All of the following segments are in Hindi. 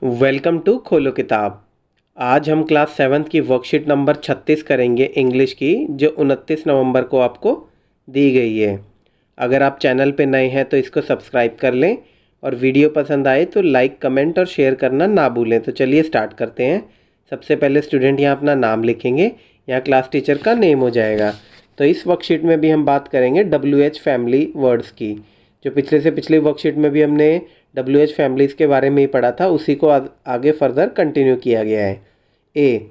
वेलकम टू खोलो किताब। आज हम क्लास 7th की वर्कशीट नंबर 36 करेंगे इंग्लिश की, जो 29 नवंबर को आपको दी गई है। अगर आप चैनल पे नए हैं तो इसको सब्सक्राइब कर लें और वीडियो पसंद आए तो लाइक, कमेंट और शेयर करना ना भूलें। तो चलिए स्टार्ट करते हैं। सबसे पहले स्टूडेंट यहाँ अपना नाम लिखेंगे, यहाँ क्लास टीचर का नेम हो जाएगा। तो इस वर्कशीट में भी हम बात करेंगे WH फैमिली वर्ड्स की। जो पिछले से पिछली वर्कशीट में भी हमने WH फैमिलीज़ के बारे में ही पढ़ा था, उसी को आगे फर्दर कंटिन्यू किया गया है। A,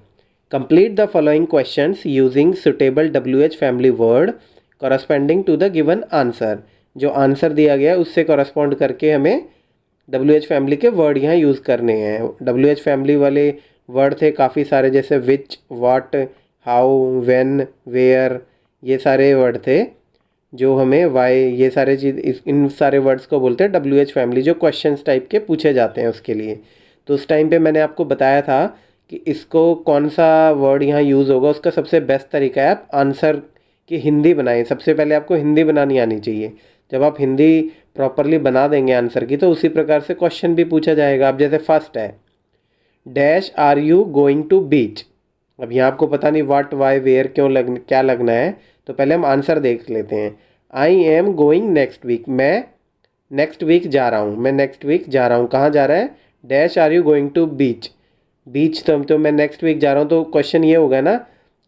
complete the following questions using suitable WH family word corresponding to the given answer. जो आंसर दिया गया है उससे कॉरस्पॉन्ड करके हमें WH फैमिली के वर्ड यहाँ यूज़ करने हैं। WH फैमिली वाले वर्ड थे काफ़ी सारे, जैसे विच, व्हाट, हाउ, व्हेन, वेयर, ये सारे वर्ड थे जो हमें वाई, ये सारे चीज़, इन सारे वर्ड्स को बोलते हैं WH फैमिली, जो क्वेश्चंस टाइप के पूछे जाते हैं उसके लिए। तो उस टाइम पे मैंने आपको बताया था कि इसको कौन सा वर्ड यहाँ यूज़ होगा। उसका सबसे बेस्ट तरीका है आप आंसर की हिंदी बनाएं। सबसे पहले आपको हिंदी बनानी आनी चाहिए। जब आप हिंदी प्रॉपरली बना देंगे आंसर की, तो उसी प्रकार से क्वेश्चन भी पूछा जाएगा। अब जैसे फर्स्ट है, dash are you going to beach. अब यहाँ आपको पता नहीं व्हाट, वाई, वेयर, क्या लगना है। तो पहले हम आंसर देख लेते हैं। I am going next week. मैं नेक्स्ट वीक जा रहा हूँ। मैं नेक्स्ट वीक जा रहा हूँ। कहाँ जा रहा है? Dash are you going to beach. Beach तो मैं नेक्स्ट वीक जा रहा हूँ। तो क्वेश्चन ये होगा ना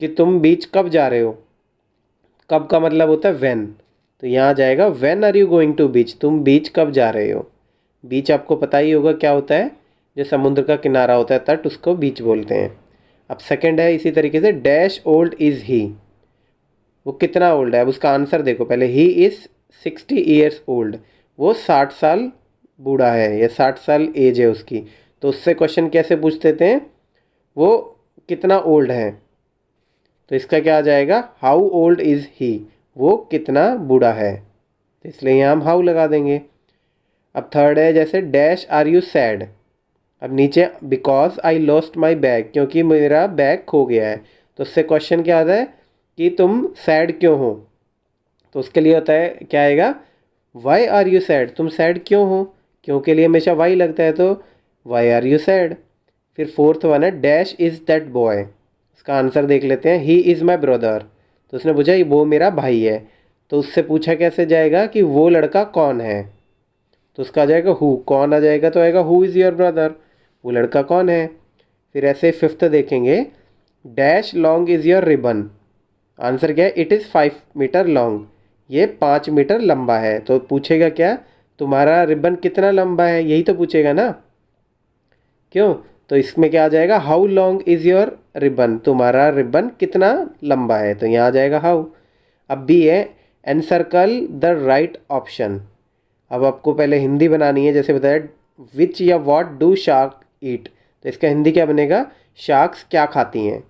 कि तुम बीच कब जा रहे हो। कब का मतलब होता है व्हेन। तो यहाँ आ जाएगा when are you going to beach. तुम बीच कब जा रहे हो। बीच आपको पता ही होगा क्या होता है, जो समुद्र का किनारा होता है, तट, उसको बीच बोलते हैं। अब सेकंड है इसी तरीके से, डैश ओल्ड इज़ ही। वो कितना ओल्ड है। अब उसका आंसर देखो पहले। He is 60 years old. वो 60 साल बूढ़ा है, या 60 साल एज है उसकी। तो उससे क्वेश्चन कैसे पूछ देते हैं, वो कितना ओल्ड है। तो इसका क्या आ जाएगा, हाउ ओल्ड इज़ ही। वो कितना बूढ़ा है। तो इसलिए यहाँ हम हाउ लगा देंगे। अब थर्ड है, जैसे डैश आर यू सैड। अब नीचे because I lost my bag, क्योंकि मेरा बैग खो गया है। तो उससे क्वेश्चन क्या आता है कि तुम सैड क्यों हो। तो उसके लिए होता है, क्या आएगा, वाई आर यू सैड। तुम सैड क्यों हो। क्यों के लिए हमेशा वाई लगता है, तो वाई आर यू सैड। फिर फोर्थ वन है, डैश इज़ दैट बॉय। इसका आंसर देख लेते हैं। He is my brother. तो उसने पूछा वो मेरा भाई है। तो उससे पूछा कैसे जाएगा कि वो लड़का कौन है। तो उसका आ जाएगा हु। कौन आ जाएगा तो आएगा हु इज़ योर ब्रदर। वो लड़का कौन है। फिर ऐसे फिफ्थ देखेंगे, dash long is your ribbon. Answer क्या है, इट इज़ 5 मीटर लॉन्ग। ये 5 मीटर लंबा है। तो पूछेगा क्या, तुम्हारा रिबन कितना लंबा है, यही तो पूछेगा ना। क्यों, तो इसमें क्या आ जाएगा, how long is your ribbon. तुम्हारा रिबन कितना लंबा है। तो यहाँ आ जाएगा हाउ। अब बी है, एनसर्कल द राइट ऑप्शन। अब आपको पहले हिंदी बनानी है। जैसे बताया, विच या व्हाट डू शार्क ईट। तो इसका हिंदी क्या बनेगा, शार्क्स क्या खाती हैं।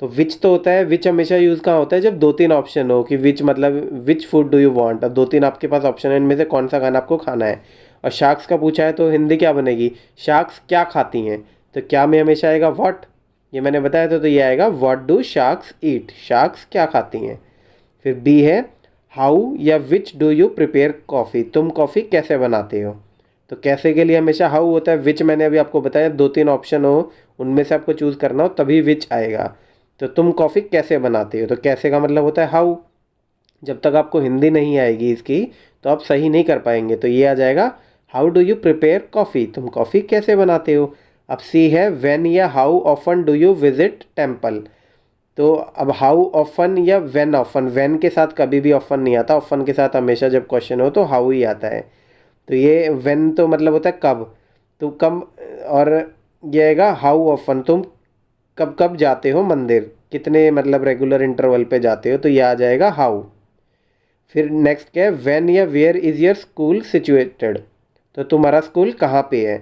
तो विच तो होता है, विच हमेशा यूज़ कहाँ होता है, जब 2-3 ऑप्शन हो कि विच मतलब which food do you want. अब 2-3 आपके पास ऑप्शन है, इनमें से कौन सा खाना आपको खाना है। और शार्क्स का पूछा है तो हिंदी क्या बनेगी, शार्क्स क्या खाती हैं। तो क्या में हमेशा आएगा व्हाट, ये मैंने बताया था। तो ये आएगा what do sharks eat. Sharks क्या खाती हैं। फिर बी है, हाउ या which do you prepare coffee. तुम कॉफ़ी कैसे बनाते हो। तो कैसे के लिए हमेशा हाउ होता है। विच मैंने अभी आपको बताया, 2-3 ऑप्शन हो, उनमें से आपको चूज़ करना हो तभी विच आएगा। तो तुम कॉफ़ी कैसे बनाते हो, तो कैसे का मतलब होता है हाउ। जब तक आपको हिंदी नहीं आएगी इसकी, तो आप सही नहीं कर पाएंगे। तो ये आ जाएगा, how do you prepare coffee. तुम कॉफ़ी कैसे बनाते हो। अब सी है, व्हेन या how often do you visit temple. तो अब हाउ ऑफन या व्हेन ऑफन, व्हेन के साथ कभी भी ऑफन नहीं आता। ऑफन के साथ हमेशा जब क्वेश्चन हो तो हाउ ही आता है। तो ये व्हेन तो मतलब होता है कब, तो कब। और ये आएगा हाउ ऑफन, तुम कब कब जाते हो मंदिर, कितने मतलब रेगुलर इंटरवल पे जाते हो। तो ये आ जाएगा हाउ। फिर नेक्स्ट क्या है, व्हेन या where is your school situated. तो तुम्हारा स्कूल कहाँ पे है।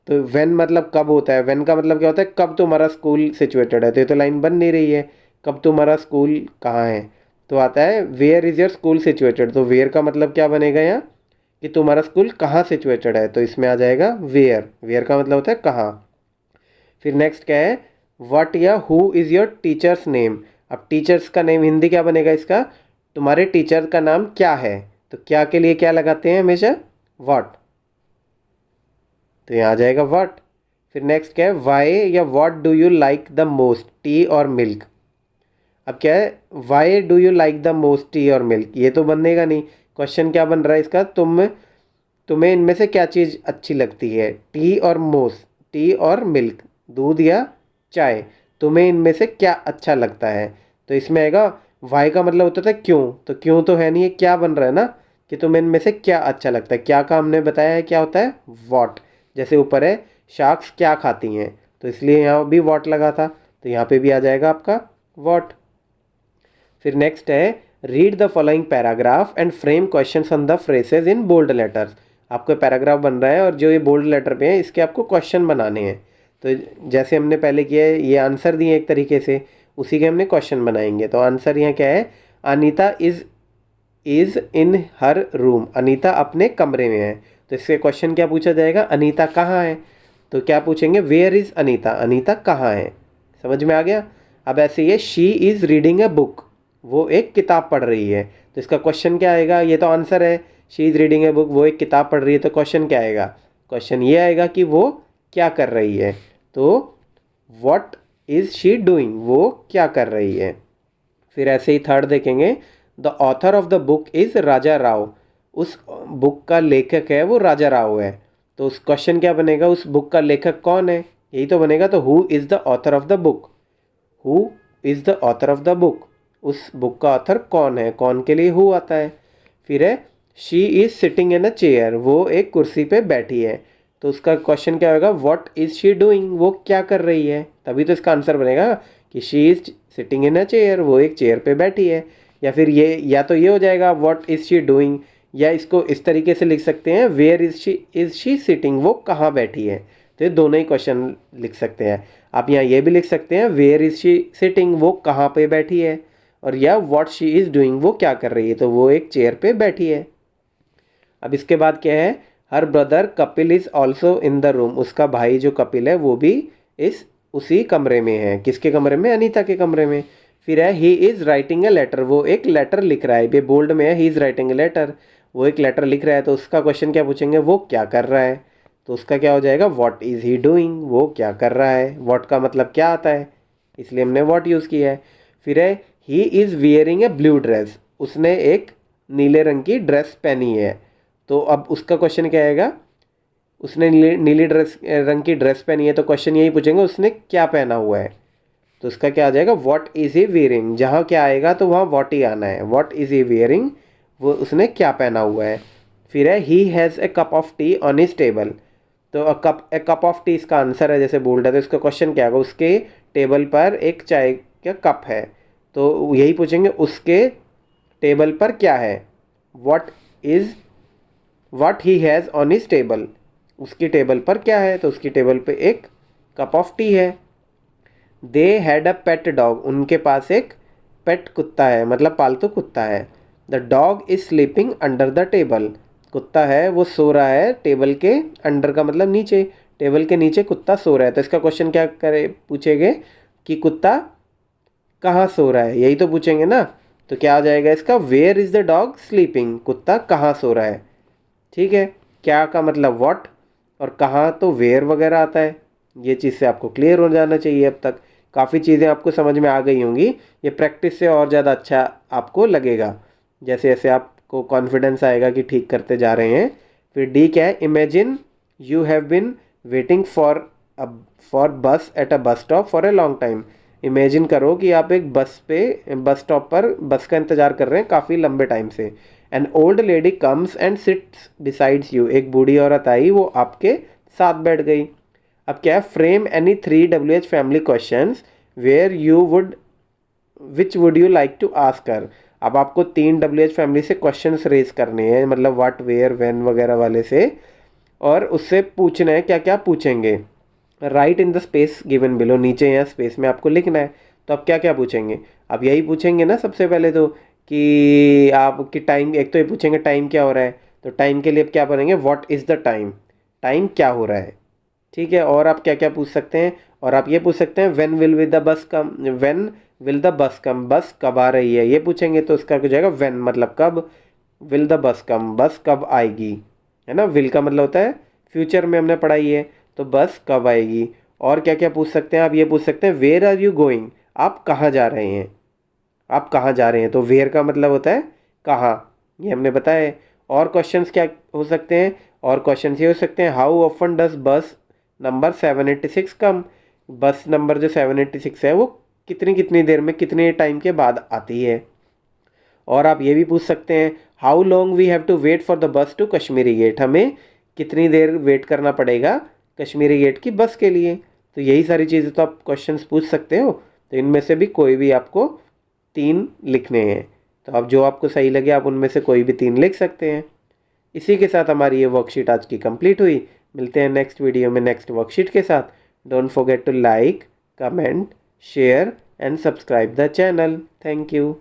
तो व्हेन मतलब कब होता है। व्हेन का मतलब क्या होता है, कब तुम्हारा स्कूल सिचुएटेड है। तो ये तो लाइन बन नहीं रही है, कब तुम्हारा स्कूल कहाँ है। तो आता है where is your school situated. तो वेयर का मतलब क्या बनेगा यहाँ, कि तुम्हारा स्कूल कहाँ सिचुएटेड है। तो इसमें आ जाएगा वेयर। वेयर का मतलब होता है कहाँ। फिर नेक्स्ट क्या है, व्हाट या who is your teachers name. अब टीचर्स का नेम हिंदी क्या बनेगा इसका, तुम्हारे टीचर का नाम क्या है। तो क्या के लिए क्या लगाते हैं हमेशा, व्हाट। तो यहाँ आ जाएगा व्हाट। फिर नेक्स्ट क्या है, वाई या what do you like the most, T और मिल्क। अब क्या है, why do you like the most T और मिल्क, ये तो बनेगा नहीं। क्वेश्चन क्या बन रहा है इसका, तुम्हें इनमें से क्या चीज़ अच्छी लगती है, टी और मोस्ट, टी और मिल्क, दूध या चाय, तुम्हें इनमें से क्या अच्छा लगता है। तो इसमें आएगा वाई का मतलब होता था क्यों, तो क्यों तो है नहीं, है क्या बन रहा है ना कि तुम्हें इनमें से क्या अच्छा लगता है। क्या का हमने बताया है क्या होता है, वॉट। जैसे ऊपर है शार्क्स क्या खाती हैं, तो इसलिए यहाँ भी वॉट लगा था, तो यहाँ पे भी आ जाएगा आपका वॉट। फिर नेक्स्ट है, read the following paragraph and frame questions on the phrases in bold letters. आपको पैराग्राफ बन रहा है और जो ये बोल्ड लेटर पे है इसके आपको क्वेश्चन बनाने हैं। तो जैसे हमने पहले किया है, ये आंसर दिए एक तरीके से, उसी के हमने क्वेश्चन बनाएंगे। तो आंसर यहाँ क्या है, Anita is in her room, Anita अपने कमरे में है। तो इससे क्वेश्चन क्या पूछा जाएगा, अनीता कहाँ है। तो क्या पूछेंगे, वेयर इज़ अनीता, अनीता कहाँ है। समझ में आ गया। अब ऐसे ही है, she is reading a book, वो एक किताब पढ़ रही है। तो इसका क्वेश्चन क्या आएगा, ये तो आंसर है, she is reading a book, वो एक किताब पढ़ रही है। तो क्वेश्चन क्या आएगा, क्वेश्चन ये आएगा कि वो क्या कर रही है। तो व्हाट इज़ शी डूइंग, वो क्या कर रही है। फिर ऐसे ही थर्ड देखेंगे, the author of the book is Raja Rao, उस बुक का लेखक है वो राजा राव है। तो उस क्वेश्चन क्या बनेगा, उस बुक का लेखक कौन है, यही तो बनेगा। तो who is the author of the book, who is the author of the book, उस बुक का ऑथर कौन है, कौन के लिए हु आता है। फिर है, she is sitting in a chair, वो एक कुर्सी पे बैठी है। तो उसका क्वेश्चन क्या होगा, व्हाट इज़ शी डूइंग, वो क्या कर रही है। तभी तो इसका आंसर बनेगा कि she is sitting in a chair, वो एक चेयर पे बैठी है। या फिर ये, या तो ये हो जाएगा व्हाट इज़ शी डूइंग, या इसको इस तरीके से लिख सकते हैं, वेयर इज़ शी सिटिंग, वो कहाँ बैठी है। तो ये दोनों ही क्वेश्चन लिख सकते हैं। आप यहाँ ये भी लिख सकते हैं, वेयर इज़ शी सिटिंग, वो कहाँ पे बैठी है, और या व्हाट शी इज़ डूइंग, वो क्या कर रही है, तो वो एक चेयर पे बैठी है। अब इसके बाद क्या है, her brother Kapil is also in the room, उसका भाई जो कपिल है वो भी उसी कमरे में है। किसके कमरे में, अनीता के कमरे में। फिर है, he is writing a letter, वो एक लेटर लिख रहा है। ये बोल्ड में है, he is writing a letter, वो एक लेटर लिख रहा है। तो उसका क्वेश्चन क्या पूछेंगे, वो क्या कर रहा है। तो उसका क्या हो जाएगा, व्हाट इज़ ही डूइंग, वो क्या कर रहा है। व्हाट का मतलब क्या आता है, इसलिए हमने व्हाट यूज़ किया है। फिर है, he is wearing A blue dress, उसने एक नीले रंग की ड्रेस पहनी है। तो अब उसका क्वेश्चन क्या आएगा, उसने नीली रंग की ड्रेस पहनी है। तो क्वेश्चन यही पूछेंगे, उसने क्या पहना हुआ है। तो उसका क्या आ जाएगा, व्हाट इज़ ही वियरिंग, जहाँ क्या आएगा तो वहाँ व्हाट ही आना है। व्हाट इज़ ही वियरिंग, वो उसने क्या पहना हुआ है। फिर है, he has a cup of T on his table. तो ए कप ऑफ टी इसका आंसर है, जैसे बोल्ड है। तो इसका क्वेश्चन क्या होगा, उसके टेबल पर एक चाय का कप है। तो यही पूछेंगे, उसके टेबल पर क्या है। What he has on his table, उसकी टेबल पर क्या है। तो उसकी टेबल पे एक कप ऑफ टी है। They had a pet dog, उनके पास एक पेट कुत्ता है, मतलब पालतू कुत्ता है। The dog is sleeping under the table, कुत्ता है वो सो रहा है टेबल के अंडर का मतलब नीचे, टेबल के नीचे कुत्ता सो रहा है। तो इसका क्वेश्चन क्या करे, पूछेंगे कि कुत्ता कहाँ सो रहा है, यही तो पूछेंगे ना। तो क्या आ जाएगा इसका, where is the dog sleeping, कुत्ता कहाँ सो रहा है। ठीक है, क्या का मतलब व्हाट, और कहाँ तो वेयर वगैरह आता है। ये चीज़ से आपको क्लियर हो जाना चाहिए। अब तक काफ़ी चीज़ें आपको समझ में आ गई होंगी। ये प्रैक्टिस से और ज़्यादा अच्छा आपको लगेगा, जैसे जैसे आपको कॉन्फिडेंस आएगा कि ठीक करते जा रहे हैं। फिर डी क्या है, imagine you have been waiting for bus at a bus stop for a long time. Imagine करो कि आप एक बस स्टॉप पर बस का इंतज़ार कर रहे हैं काफ़ी लंबे टाइम से। An old lady comes and seats besides you, एक बूढ़ी औरत आई, वो आपके साथ बैठ गई। अब क्या है, frame any 3 WH family questions where you would which would you like to ask her. अब आपको 3 WH फैमिली से क्वेश्चंस रेज करने हैं, मतलब व्हाट वेयर व्हेन वगैरह वाले से, और उससे पूछना है क्या क्या पूछेंगे। Right in the space given below, नीचे यहाँ स्पेस में आपको लिखना है। तो अब क्या क्या पूछेंगे, अब यही पूछेंगे ना सबसे पहले तो, कि आपकी टाइम, एक तो ये पूछेंगे टाइम क्या हो रहा है। तो टाइम के लिए अब क्या बनेंगे, what is the time, time क्या हो रहा है। ठीक है, और आप क्या क्या पूछ सकते हैं, और आप ये पूछ सकते हैं when will the bus come, when will the bus कम, बस कब आ रही है, ये पूछेंगे। तो उसका हो जाएगा व्हेन मतलब कब, विल द बस कम, बस कब आएगी, है ना। विल का मतलब होता है फ्यूचर में हमने पढ़ाई है, तो बस कब आएगी। और क्या क्या पूछ सकते हैं आप, ये पूछ सकते हैं वेयर आर यू गोइंग, आप कहाँ जा रहे हैं, आप कहाँ जा रहे हैं। तो वेयर का मतलब होता है कहाँ, ये हमने बताया है। और क्वेश्चंस क्या हो सकते हैं, और क्वेश्चंस ये हो सकते हैं हाउ ऑफन डज बस नंबर 786 कम, बस नंबर जो 786 है वो कितनी कितनी देर में, कितने टाइम के बाद आती है। और आप ये भी पूछ सकते हैं how long we have to wait for the bus to Kashmiri Gate, हमें कितनी देर वेट करना पड़ेगा कश्मीरी गेट की बस के लिए। तो यही सारी चीज़ें तो आप क्वेश्चंस पूछ सकते हो। तो इनमें से भी कोई भी आपको 3 लिखने हैं, तो आप जो आपको सही लगे आप उनमें से कोई भी 3 लिख सकते हैं। इसी के साथ हमारी ये वर्कशीट आज की कंप्लीट हुई। मिलते हैं नेक्स्ट वीडियो में नेक्स्ट वर्कशीट के साथ। Don't forget to like, comment, share and subscribe the channel. Thank you.